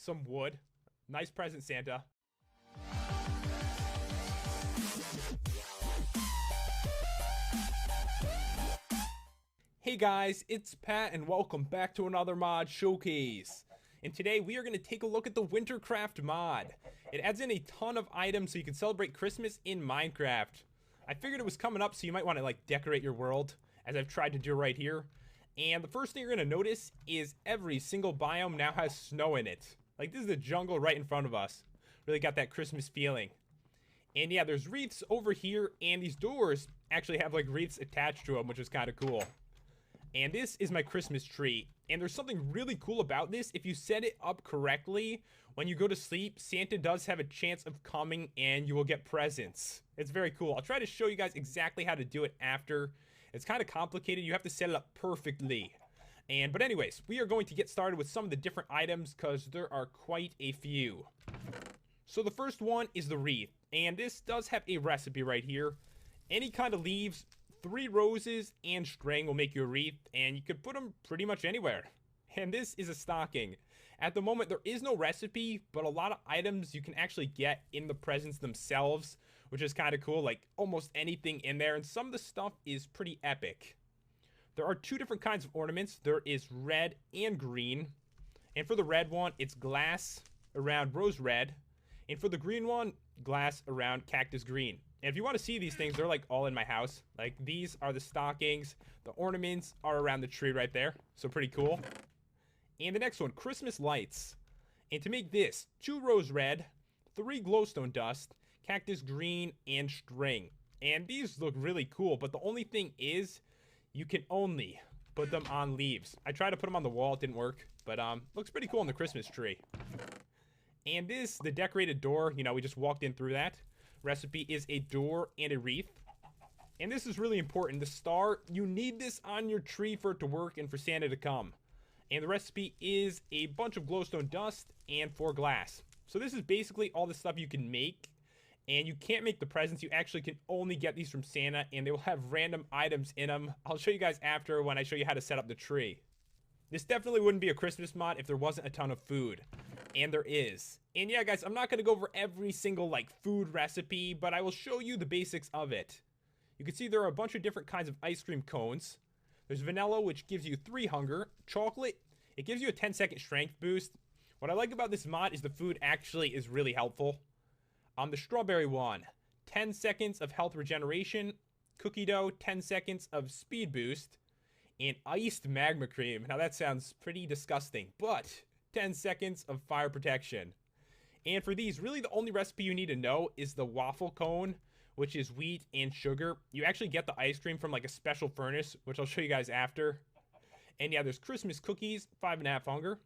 some wood. Nice present, Santa. Hey guys, it's Pat and welcome back to another mod showcase. And today we are going to take a look at the Wintercraft mod. It adds in a ton of items so you can celebrate Christmas in Minecraft. I figured it was coming up so you might want to like decorate your world, as I've tried to do right here. And the first thing you're going to notice is every single biome now has snow in it. Like, this is the jungle right in front of us. Really got that Christmas feeling. And yeah, there's wreaths over here, and these doors actually have like wreaths attached to them, which is kind of cool. And this is my Christmas tree. And there's something really cool about this. If you set it up correctly, when you go to sleep, Santa does have a chance of coming and you will get presents. It's very cool. I'll try to show you guys exactly how to do it after. It's kind of complicated. You have to set it up perfectly. But anyways, we are going to get started with some of the different items because there are quite a few. So the first one is the wreath. And this does have a recipe right here. Any kind of leaves, 3 roses, and string will make you a wreath, and you could put them pretty much anywhere. And this is a stocking. At the moment, there is no recipe, but a lot of items you can actually get in the presents themselves, which is kind of cool, like almost anything in there, and some of the stuff is pretty epic. There are 2 different kinds of ornaments. There is red and green, and for the red one, it's glass around rose red, and for the green one, glass around cactus green. And if you want to see these things, they're like all in my house. Like, these are the stockings. The ornaments are around the tree right there. So pretty cool. And the next one, Christmas lights. And to make this, 2 rose red, 3 glowstone dust, cactus green, and string. And these look really cool, but the only thing is, you can only put them on leaves. I tried to put them on the wall, it didn't work. But looks pretty cool on the Christmas tree. And this, the decorated door, you know, we just walked in through that. Recipe is a door and a wreath. And this is really important. The star, you need this on your tree for it to work and for Santa to come. And the recipe is a bunch of glowstone dust and 4 glass. So this is basically all the stuff you can make. And you can't make the presents. You actually can only get these from Santa, and they will have random items in them. I'll show you guys after when I show you how to set up the tree. This definitely wouldn't be a Christmas mod if there wasn't a ton of food. And there is. And yeah, guys, I'm not going to go over every single, like, food recipe, but I will show you the basics of it. You can see there are a bunch of different kinds of ice cream cones. There's vanilla, which gives you 3 hunger. Chocolate, it gives you a 10-second strength boost. What I like about this mod is the food actually is really helpful. The strawberry one, 10 seconds of health regeneration. Cookie dough, 10 seconds of speed boost. And iced magma cream. Now that sounds pretty disgusting, but 10 seconds of fire protection. And for these, really the only recipe you need to know is the waffle cone, which is wheat and sugar. You actually get the ice cream from like a special furnace, which I'll show you guys after. And yeah, there's Christmas cookies, 5.5 hunger.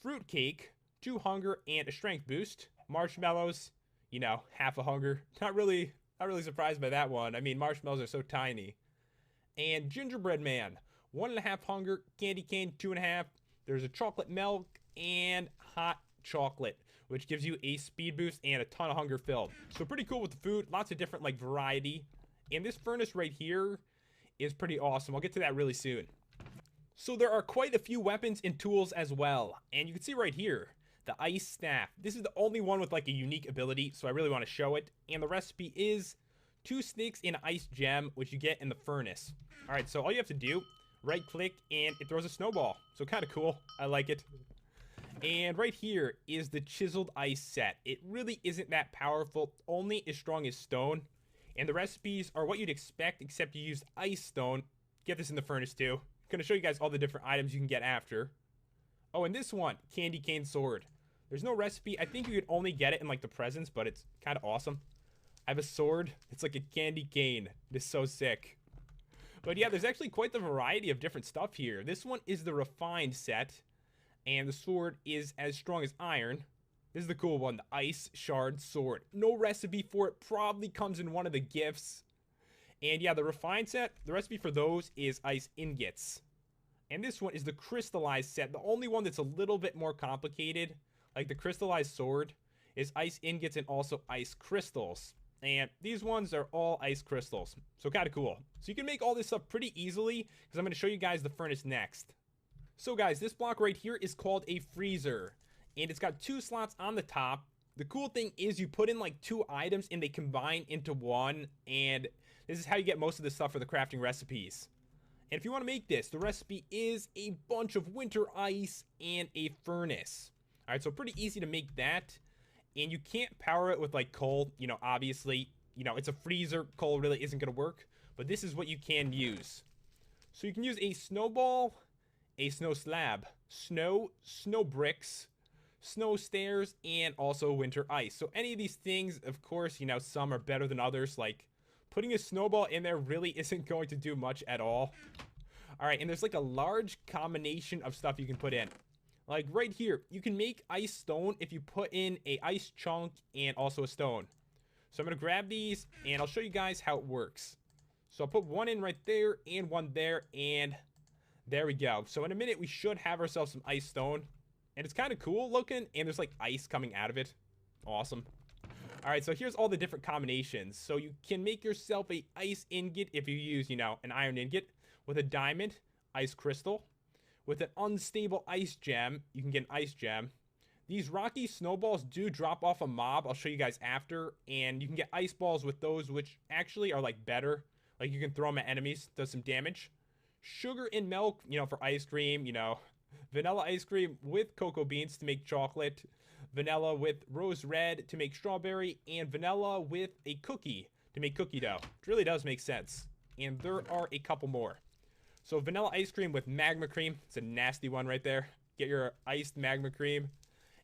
Fruit cake, 2 hunger and a strength boost. Marshmallows, you know, half a hunger. Not really surprised by that one. I mean, marshmallows are so tiny. And gingerbread man, 1.5 hunger, candy cane, 2.5. There's a chocolate milk and hot chocolate, which gives you a speed boost and a ton of hunger filled. So pretty cool with the food, lots of different like variety. And this furnace right here is pretty awesome. I'll get to that really soon. So there are quite a few weapons and tools as well. And you can see right here, the ice staff. This is the only one with like a unique ability, so I really want to show it. And the recipe is 2 sticks in ice gem, which you get in the furnace. Alright, so all you have to do, right click, and it throws a snowball. So kind of cool. I like it. And right here is the chiseled ice set. It really isn't that powerful, only as strong as stone. And the recipes are what you'd expect, except you use ice stone. Get this in the furnace too. I'm going to show you guys all the different items you can get after. Oh, and this one, candy cane sword. There's no recipe. I think you could only get it in like the presents, but it's kind of awesome. I have a sword. It's like a candy cane. It is so sick. But yeah, there's actually quite the variety of different stuff here. This one is the refined set. And the sword is as strong as iron. This is the cool one, the ice shard sword. No recipe for it. Probably comes in one of the gifts. And yeah, the refined set, the recipe for those is ice ingots. And this one is the crystallized set. The only one that's a little bit more complicated, like the crystallized sword, is ice ingots and also ice crystals. And these ones are all ice crystals. So kind of cool. So you can make all this stuff pretty easily, because I'm going to show you guys the furnace next. So guys, this block right here is called a freezer. and it's got 2 slots on the top. The cool thing is you put in like 2 items and they combine into one, and this is how you get most of the stuff for the crafting recipes. And if you want to make this, the recipe is a bunch of winter ice and a furnace. Alright, so pretty easy to make that. And you can't power it with like coal, you know, obviously. You know, it's a freezer, coal really isn't going to work. But this is what you can use. So you can use a snowball, a snow slab, snow bricks, snow stairs, and also winter ice. So any of these things, of course, you know, some are better than others. Like, putting a snowball in there really isn't going to do much at all. Alright, and there's like a large combination of stuff you can put in. Like right here, you can make ice stone if you put in a ice chunk and also a stone. So I'm going to grab these and I'll show you guys how it works. So I'll put one in right there and one there, and there we go. So in a minute we should have ourselves some ice stone. And it's kind of cool looking, and there's like ice coming out of it. Awesome. Alright, so here's all the different combinations. So you can make yourself a ice ingot if you use, you know, an iron ingot. With a diamond, ice crystal. With an unstable ice gem, you can get an ice gem. These rocky snowballs do drop off a mob. I'll show you guys after. And you can get ice balls with those, which actually are like better. Like you can throw them at enemies, does some damage. Sugar and milk, you know, for ice cream, you know. Vanilla ice cream with cocoa beans to make chocolate. Vanilla with rose red to make strawberry. And vanilla with a cookie to make cookie dough. It really does make sense. And there are a couple more. So vanilla ice cream with magma cream. It's a nasty one right there. Get your iced magma cream.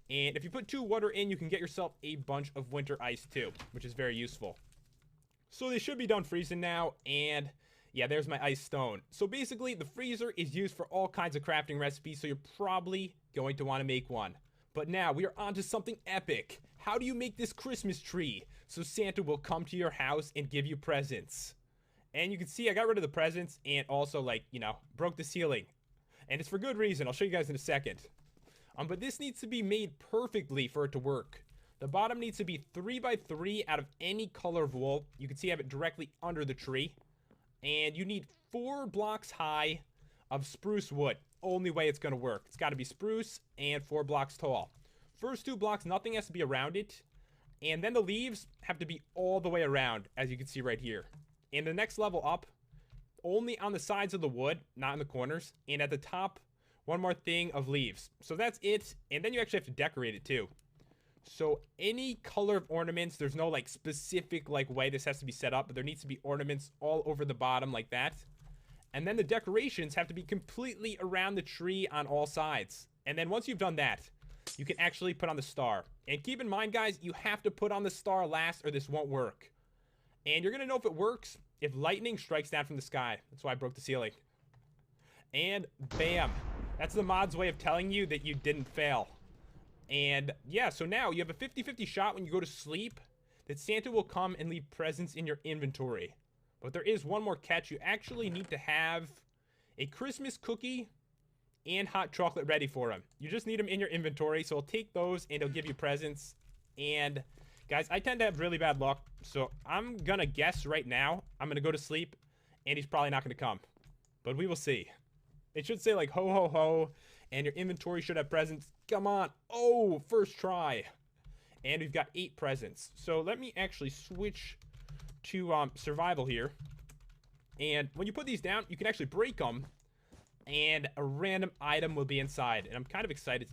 And if you put 2 water in, you can get yourself a bunch of winter ice too, which is very useful. So they should be done freezing now, and yeah, there's my ice stone. So basically, the freezer is used for all kinds of crafting recipes, so you're probably going to want to make one. But now, we are on to something epic. How do you make this Christmas tree so Santa will come to your house and give you presents? And you can see I got rid of the presents and also, like, you know, broke the ceiling. And it's for good reason. I'll show you guys in a second. But this needs to be made perfectly for it to work. The bottom needs to be 3 by 3 out of any color of wool. You can see I have it directly under the tree. And you need 4 blocks high of spruce wood. Only way it's going to work. It's got to be spruce and 4 blocks tall. First 2 blocks, nothing has to be around it. And then the leaves have to be all the way around, as you can see right here. And the next level up, only on the sides of the wood, not in the corners. And at the top, one more thing of leaves. So that's it. And then you actually have to decorate it too. So any color of ornaments, there's no like specific like way this has to be set up, but there needs to be ornaments all over the bottom like that. And then the decorations have to be completely around the tree on all sides. And then once you've done that, you can actually put on the star. And keep in mind, guys, you have to put on the star last or this won't work. And you're going to know if it works if lightning strikes down from the sky. That's why I broke the ceiling. And bam. That's the mod's way of telling you that you didn't fail. And yeah, so now you have a 50-50 shot when you go to sleep that Santa will come and leave presents in your inventory. But there is one more catch. You actually need to have a Christmas cookie and hot chocolate ready for him. You just need them in your inventory, so he'll take those and he'll give you presents. And guys, I tend to have really bad luck, so I'm gonna guess right now I'm gonna go to sleep and he's probably not gonna come. But we will see. It should say like ho ho ho, and your inventory should have presents. Come on. Oh, first try. And we've got 8 presents. So let me actually switch to survival here. And when you put these down, you can actually break them, and a random item will be inside. And I'm kind of excited to